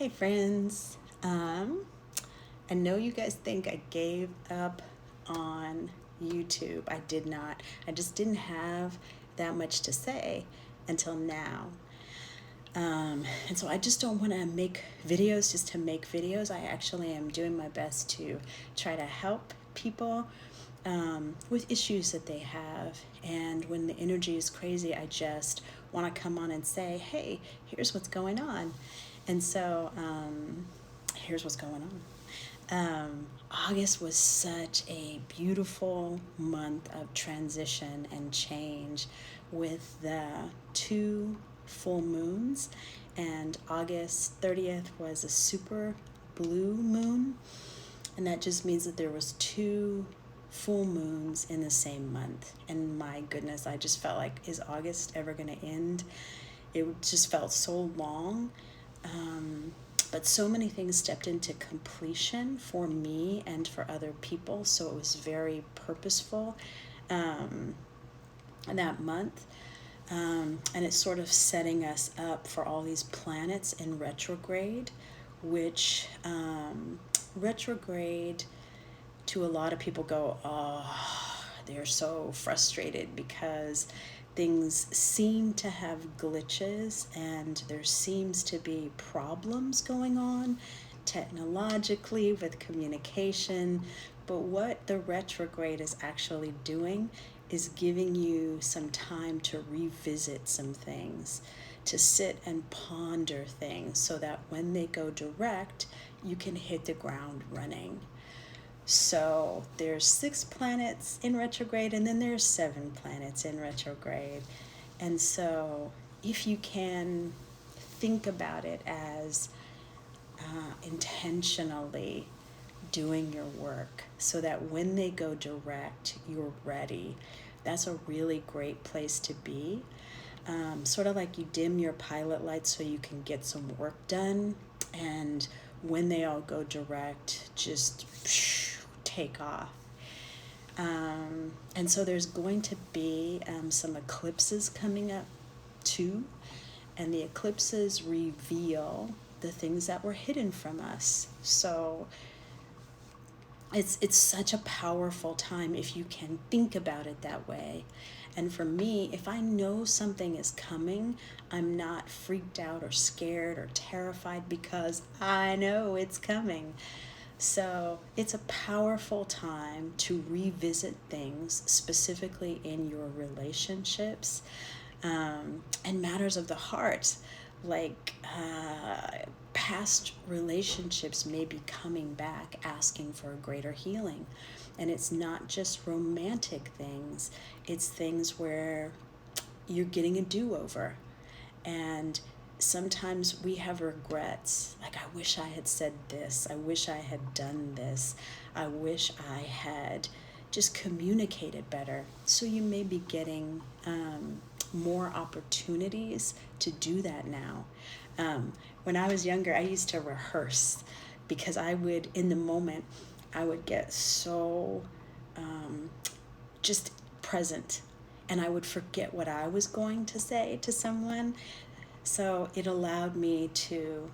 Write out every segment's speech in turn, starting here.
Hey friends, I know you guys think I gave up on YouTube. I did not. I just didn't have that much to say until now. And so I just don't want to make videos just to make videos. I actually am doing my best to try to help people with issues that they have. And when the energy is crazy, I just want to come on and say, hey, here's what's going on. And so here's what's going on. August was such a beautiful month of transition and change with the two full moons. And August 30th was a super blue moon. And that just means that there was two full moons in the same month. And my goodness, I just felt like, is August ever going to end? It just felt so long. But so many things stepped into completion for me and for other people. So it was very purposeful that month. And it's sort of setting us up for all these planets in retrograde, which retrograde to a lot of people go, oh, they're so frustrated because things seem to have glitches and there seems to be problems going on technologically with communication. But what the retrograde is actually doing is giving you some time to revisit some things, to sit and ponder things so that when they go direct, you can hit the ground running. So there's 6 planets in retrograde, and then there's 7 planets in retrograde. And so if you can think about it as intentionally doing your work so that when they go direct, you're ready. That's a really great place to be. Sort of like you dim your pilot lights so you can get some work done. And when they all go direct, just take off. And so there's going to be some eclipses coming up too. And the eclipses reveal the things that were hidden from us. So it's such a powerful time if you can think about it that way. And for me, if I know something is coming, I'm not freaked out or scared or terrified because I know it's coming. So it's a powerful time to revisit things, specifically in your relationships and matters of the heart. Like past relationships may be coming back asking for a greater healing. And it's not just romantic things, it's things where you're getting a do-over. And sometimes we have regrets, like, I wish I had said this, I wish I had done this, I wish I had just communicated better. So you may be getting more opportunities to do that now. When I was younger, I used to rehearse because I would, in the moment, I would get so just present and I would forget what I was going to say to someone. So it allowed me to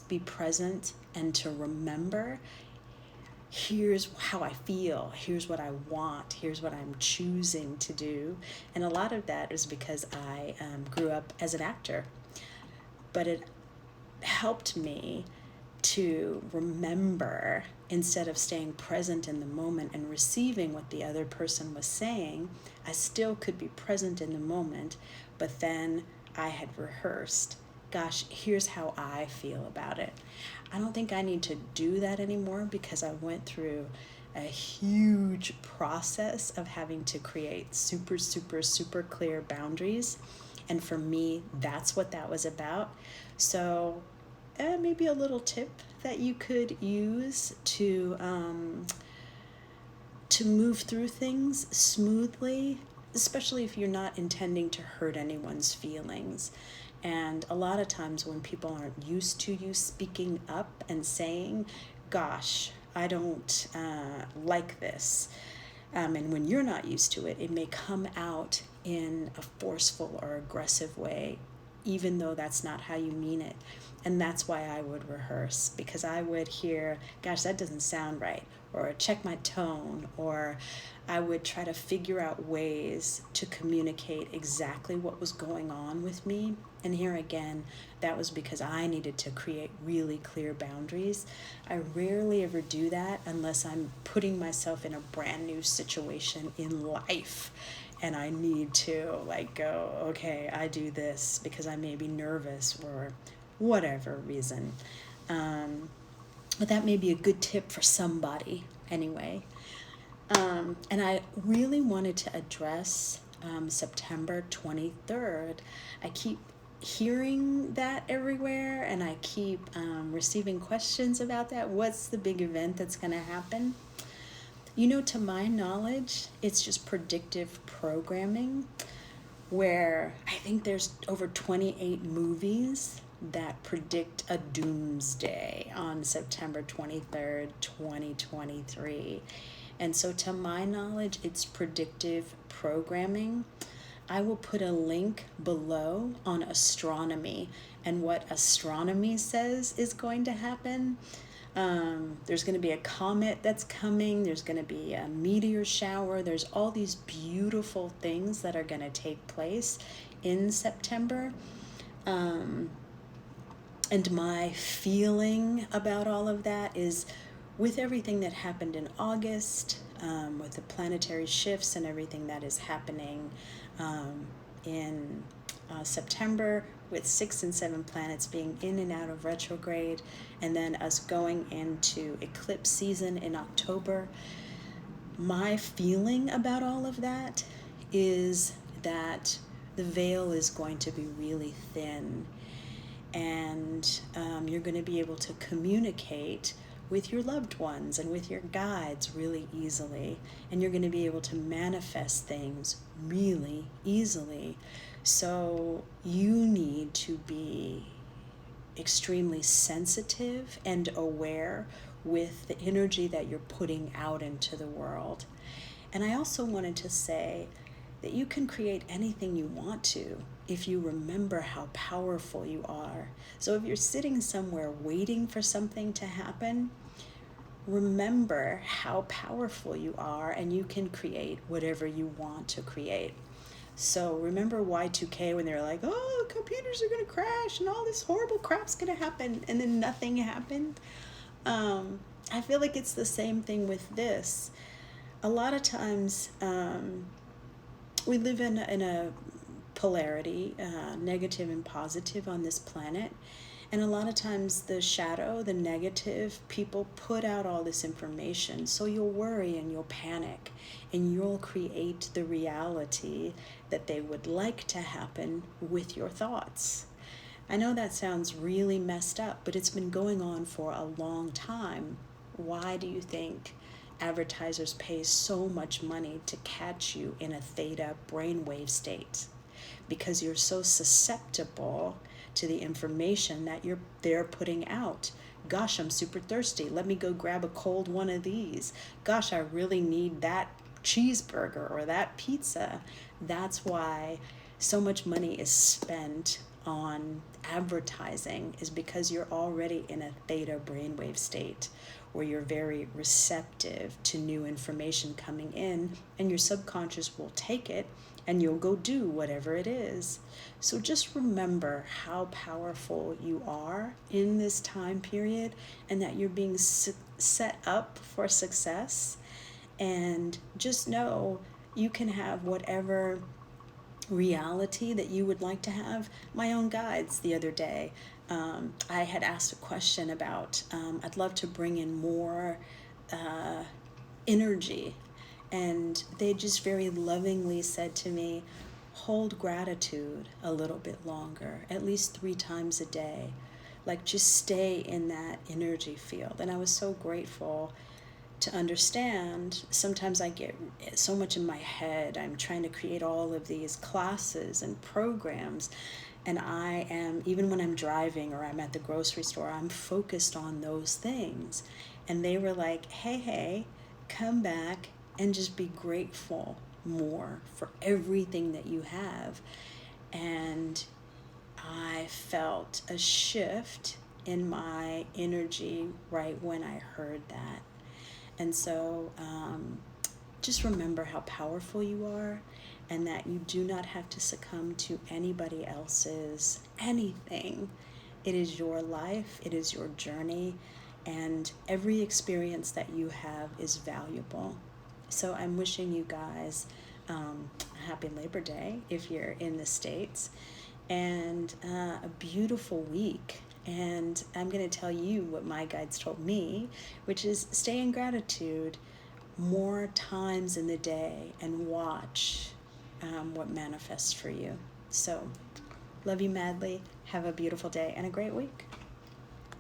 be present and to remember, here's how I feel, here's what I want, here's what I'm choosing to do. And a lot of that is because I grew up as an actor. But it helped me to remember, instead of staying present in the moment and receiving what the other person was saying, I still could be present in the moment, but then I had rehearsed, gosh, here's how I feel about it. I don't think I need to do that anymore because I went through a huge process of having to create super, super, super clear boundaries. And for me, that's what that was about. So maybe a little tip that you could use to move through things smoothly, especially if you're not intending to hurt anyone's feelings. And a lot of times when people aren't used to you speaking up and saying, gosh, I don't like this. And when you're not used to it, it may come out in a forceful or aggressive way. even though that's not how you mean it. And that's why I would rehearse, because I would hear, gosh, that doesn't sound right, or check my tone, or I would try to figure out ways to communicate exactly what was going on with me. And here again, that was because I needed to create really clear boundaries. I rarely ever do that unless I'm putting myself in a brand new situation in life and I need to like go, okay, I do this because I may be nervous or whatever reason. But that may be a good tip for somebody anyway. And I really wanted to address September 23rd. I keep hearing that everywhere, and I keep receiving questions about that. What's the big event that's going to happen? You know, to my knowledge, it's just predictive programming, where I think there's over 28 movies that predict a doomsday on September 23rd, 2023. And so, to my knowledge, it's predictive programming. I will put a link below on astronomy and what astronomy says is going to happen. There's going to be a comet that's coming. There's going to be a meteor shower. There's all these beautiful things that are going to take place in September. And my feeling about all of that is, with everything that happened in August, with the planetary shifts and everything that is happening in September, with 6 and 7 planets being in and out of retrograde, and then us going into eclipse season in October, my feeling about all of that is that the veil is going to be really thin, and you're going to be able to communicate with your loved ones and with your guides really easily, and you're going to be able to manifest things really easily. So you need to be extremely sensitive and aware with the energy that you're putting out into the world. And I also wanted to say that you can create anything you want to if you remember how powerful you are. So if you're sitting somewhere waiting for something to happen, remember how powerful you are, and you can create whatever you want to create. So remember Y2K, when they were like, oh, computers are going to crash and all this horrible crap's going to happen, and then nothing happened. I feel like it's the same thing with this. A lot of times we live in a polarity, negative and positive on this planet. And a lot of times the shadow, the negative, people put out all this information. So you'll worry and you'll panic, and you'll create the reality that they would like to happen with your thoughts. I know that sounds really messed up, but it's been going on for a long time. Why do you think advertisers pay so much money to catch you in a theta brainwave state? Because you're so susceptible to the information that they're putting out. Gosh, I'm super thirsty. Let me go grab a cold one of these. Gosh, I really need that cheeseburger or that pizza. That's why so much money is spent on advertising, is because you're already in a theta brainwave state where you're very receptive to new information coming in, and your subconscious will take it and you'll go do whatever it is. So just remember how powerful you are in this time period, and that you're being set up for success. And just know you can have whatever reality that you would like to have. My own guides the other day, I had asked a question about, I'd love to bring in more energy. And they just very lovingly said to me, hold gratitude a little bit longer, at least 3 times a day. Like, just stay in that energy field. And I was so grateful to understand. Sometimes I get so much in my head. I'm trying to create all of these classes and programs. And I am, even when I'm driving or I'm at the grocery store, I'm focused on those things. And they were like, hey, come back and just be grateful more for everything that you have. And I felt a shift in my energy right when I heard that. And so just remember how powerful you are, and that you do not have to succumb to anybody else's anything. It is your life, it is your journey, and every experience that you have is valuable. So I'm wishing you guys a happy Labor Day if you're in the States, and a beautiful week. And I'm going to tell you what my guides told me, which is stay in gratitude more times in the day and watch what manifests for you. So, love you madly. Have a beautiful day and a great week.